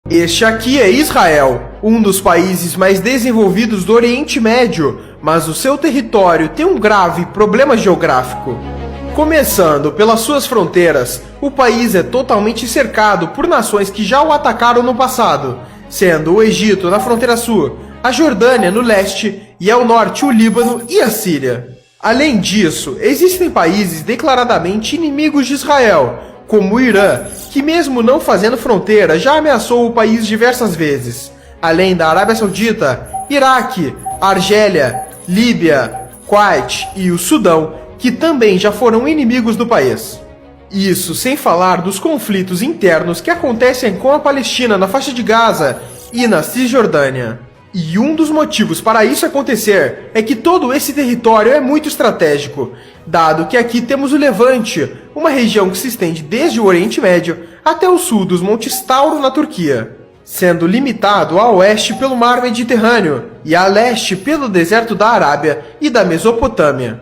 Este aqui é Israel, um dos países mais desenvolvidos do Oriente Médio, mas o seu território tem um grave problema geográfico. Começando pelas suas fronteiras, o país é totalmente cercado por nações que já o atacaram no passado, sendo o Egito na fronteira sul, a Jordânia no leste e ao norte o Líbano e a Síria. Além disso, existem países declaradamente inimigos de Israel, como o Irã, que mesmo não fazendo fronteira já ameaçou o país diversas vezes, além da Arábia Saudita, Iraque, Argélia, Líbia, Kuwait e o Sudão, que também já foram inimigos do país. Isso sem falar dos conflitos internos que acontecem com a Palestina na faixa de Gaza e na Cisjordânia. E um dos motivos para isso acontecer é que todo esse território é muito estratégico, dado que aqui temos o Levante, uma região que se estende desde o Oriente Médio até o sul dos Montes Tauro na Turquia, sendo limitado a oeste pelo Mar Mediterrâneo e a leste pelo deserto da Arábia e da Mesopotâmia.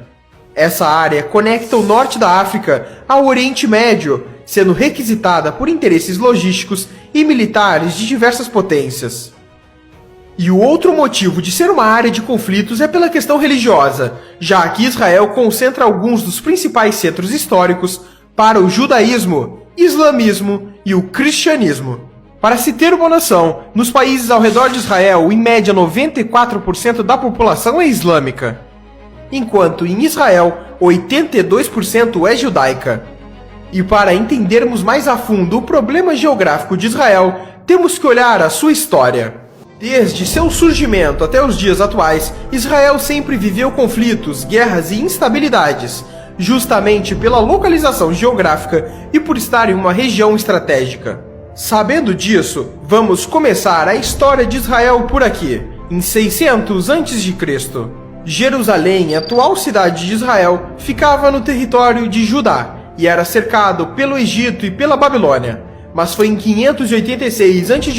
Essa área conecta o norte da África ao Oriente Médio, sendo requisitada por interesses logísticos e militares de diversas potências. E o outro motivo de ser uma área de conflitos é pela questão religiosa, já que Israel concentra alguns dos principais centros históricos para o judaísmo, islamismo e o cristianismo. Para se ter uma noção, nos países ao redor de Israel, em média 94% da população é islâmica, enquanto em Israel 82% é judaica. E para entendermos mais a fundo o problema geográfico de Israel, temos que olhar a sua história. Desde seu surgimento até os dias atuais, Israel sempre viveu conflitos, guerras e instabilidades, justamente pela localização geográfica e por estar em uma região estratégica. Sabendo disso, vamos começar a história de Israel por aqui, em 600 a.C. Jerusalém, atual cidade de Israel, ficava no território de Judá e era cercado pelo Egito e pela Babilônia. Mas foi em 586 a.C.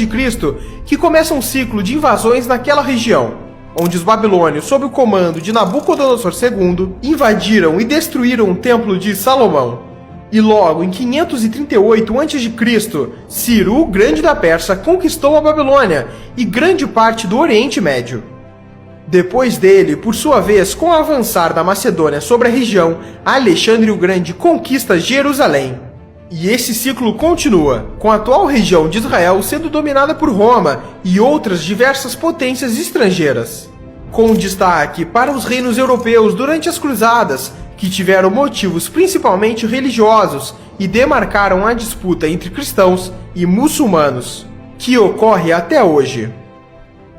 que começa um ciclo de invasões naquela região, onde os babilônios, sob o comando de Nabucodonosor II, invadiram e destruíram o Templo de Salomão. E logo em 538 a.C., Ciro, o Grande da Pérsia, conquistou a Babilônia e grande parte do Oriente Médio. Depois dele, por sua vez, com o avançar da Macedônia sobre a região, Alexandre o Grande conquista Jerusalém. E esse ciclo continua, com a atual região de Israel sendo dominada por Roma e outras diversas potências estrangeiras, com destaque para os reinos europeus durante as Cruzadas, que tiveram motivos principalmente religiosos e demarcaram a disputa entre cristãos e muçulmanos, que ocorre até hoje.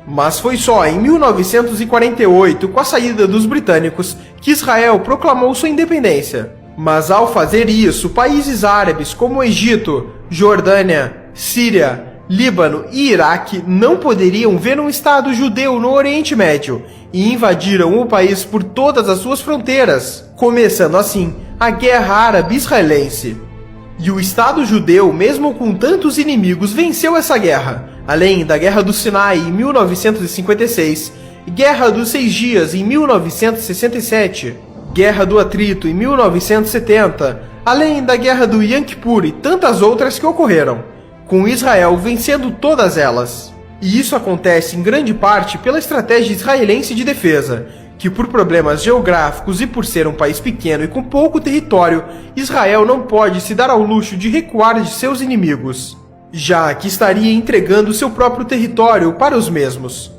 Mas foi só em 1948, com a saída dos britânicos, que Israel proclamou sua independência. Mas ao fazer isso, países árabes como Egito, Jordânia, Síria, Líbano e Iraque não poderiam ver um Estado judeu no Oriente Médio e invadiram o país por todas as suas fronteiras, começando assim a Guerra Árabe-Israelense. E o Estado judeu, mesmo com tantos inimigos, venceu essa guerra, além da Guerra do Sinai em 1956, Guerra dos 6 Dias em 1967, Guerra do Atrito em 1970, além da Guerra do Yom Kippur e tantas outras que ocorreram, com Israel vencendo todas elas. E isso acontece em grande parte pela estratégia israelense de defesa, que por problemas geográficos e por ser um país pequeno e com pouco território, Israel não pode se dar ao luxo de recuar de seus inimigos, já que estaria entregando seu próprio território para os mesmos.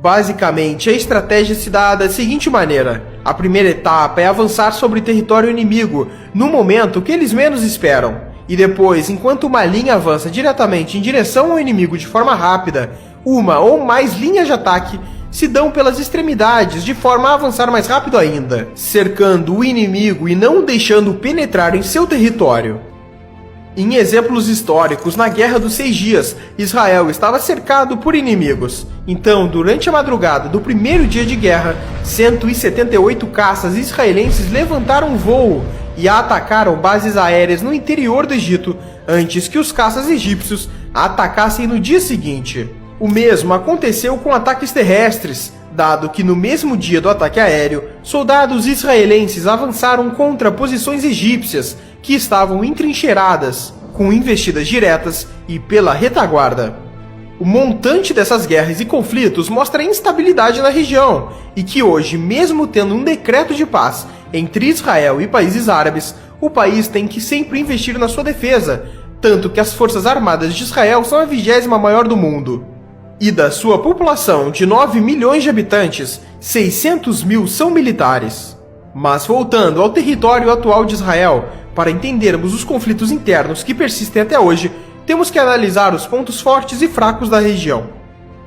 Basicamente, a estratégia se dá da seguinte maneira: a primeira etapa é avançar sobre território inimigo no momento que eles menos esperam, e depois, enquanto uma linha avança diretamente em direção ao inimigo de forma rápida, uma ou mais linhas de ataque se dão pelas extremidades de forma a avançar mais rápido ainda, cercando o inimigo e não o deixando penetrar em seu território. Em exemplos históricos, na Guerra dos 6 Dias, Israel estava cercado por inimigos. Então, durante a madrugada do primeiro dia de guerra, 178 caças israelenses levantaram voo e atacaram bases aéreas no interior do Egito, antes que os caças egípcios atacassem no dia seguinte. O mesmo aconteceu com ataques terrestres, dado que no mesmo dia do ataque aéreo, soldados israelenses avançaram contra posições egípcias que estavam entrincheiradas, com investidas diretas e pela retaguarda. O montante dessas guerras e conflitos mostra a instabilidade na região e que hoje, mesmo tendo um decreto de paz entre Israel e países árabes, o país tem que sempre investir na sua defesa, tanto que as forças armadas de Israel são a 20ª maior do mundo. E da sua população de 9 milhões de habitantes, 600 mil são militares. Mas voltando ao território atual de Israel, para entendermos os conflitos internos que persistem até hoje, temos que analisar os pontos fortes e fracos da região.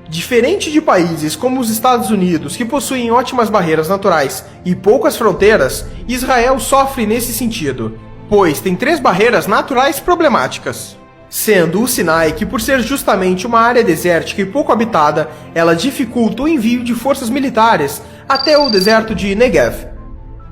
Diferente de países como os Estados Unidos, que possuem ótimas barreiras naturais e poucas fronteiras, Israel sofre nesse sentido, pois tem 3 barreiras naturais problemáticas. Sendo o Sinai, que por ser justamente uma área desértica e pouco habitada, ela dificulta o envio de forças militares até o deserto de Negev.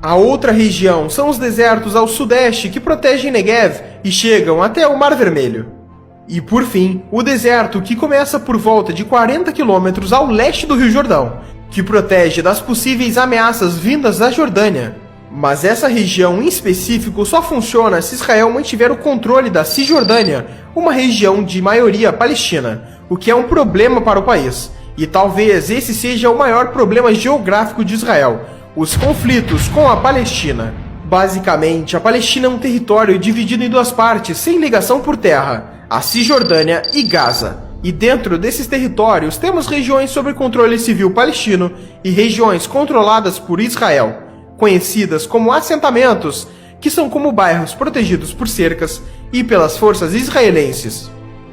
A outra região são os desertos ao sudeste que protegem Negev e chegam até o Mar Vermelho. E por fim, o deserto que começa por volta de 40 quilômetros ao leste do Rio Jordão, que protege das possíveis ameaças vindas da Jordânia. Mas essa região em específico só funciona se Israel mantiver o controle da Cisjordânia, uma região de maioria palestina, o que é um problema para o país. E talvez esse seja o maior problema geográfico de Israel, os conflitos com a Palestina. Basicamente, a Palestina é um território dividido em 2 partes, sem ligação por terra, a Cisjordânia e Gaza. E dentro desses territórios temos regiões sob controle civil palestino e regiões controladas por Israel, conhecidas como assentamentos, que são como bairros protegidos por cercas e pelas forças israelenses.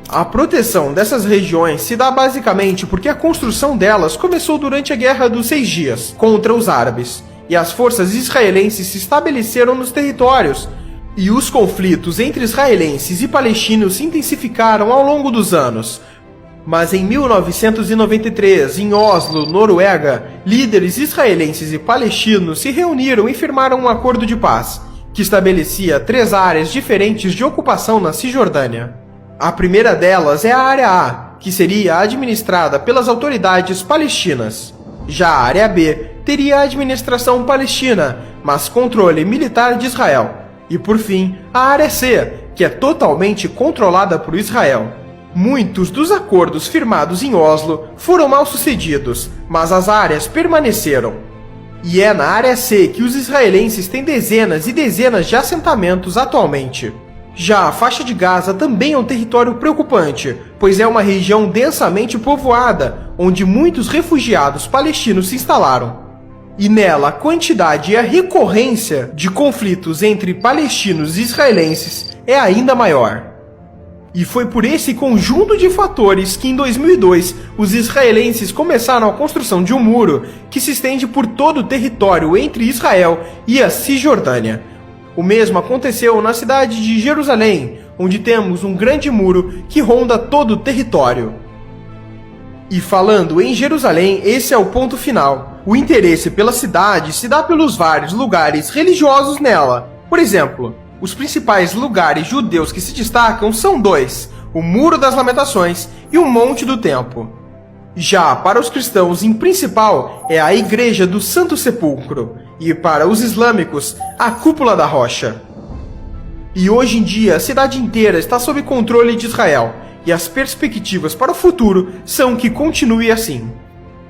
A proteção dessas regiões se dá basicamente porque a construção delas começou durante a Guerra dos 6 Dias contra os árabes, e as forças israelenses se estabeleceram nos territórios, e os conflitos entre israelenses e palestinos se intensificaram ao longo dos anos. Mas em 1993, em Oslo, Noruega, líderes israelenses e palestinos se reuniram e firmaram um acordo de paz, que estabelecia 3 áreas diferentes de ocupação na Cisjordânia. A primeira delas é a Área A, que seria administrada pelas autoridades palestinas. Já a Área B teria a administração palestina, mas controle militar de Israel. E por fim, a Área C, que é totalmente controlada por Israel. Muitos dos acordos firmados em Oslo foram mal sucedidos, mas as áreas permaneceram. E é na Área C que os israelenses têm dezenas e dezenas de assentamentos atualmente. Já a faixa de Gaza também é um território preocupante, pois é uma região densamente povoada, onde muitos refugiados palestinos se instalaram. E nela a quantidade e a recorrência de conflitos entre palestinos e israelenses é ainda maior. E foi por esse conjunto de fatores que em 2002 os israelenses começaram a construção de um muro que se estende por todo o território entre Israel e a Cisjordânia. O mesmo aconteceu na cidade de Jerusalém, onde temos um grande muro que ronda todo o território. E falando em Jerusalém, esse é o ponto final. O interesse pela cidade se dá pelos vários lugares religiosos nela. Por exemplo, os principais lugares judeus que se destacam são 2, o Muro das Lamentações e o Monte do Templo. Já para os cristãos, em principal, é a Igreja do Santo Sepulcro, e para os islâmicos, a Cúpula da Rocha. E hoje em dia, a cidade inteira está sob controle de Israel, e as perspectivas para o futuro são que continue assim.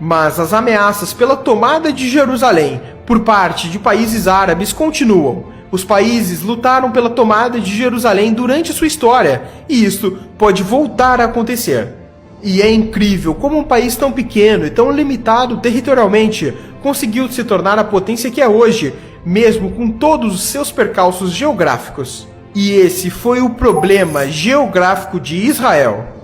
Mas as ameaças pela tomada de Jerusalém por parte de países árabes continuam. Os países lutaram pela tomada de Jerusalém durante sua história, e isto pode voltar a acontecer. E é incrível como um país tão pequeno e tão limitado territorialmente conseguiu se tornar a potência que é hoje, mesmo com todos os seus percalços geográficos. E esse foi o problema geográfico de Israel.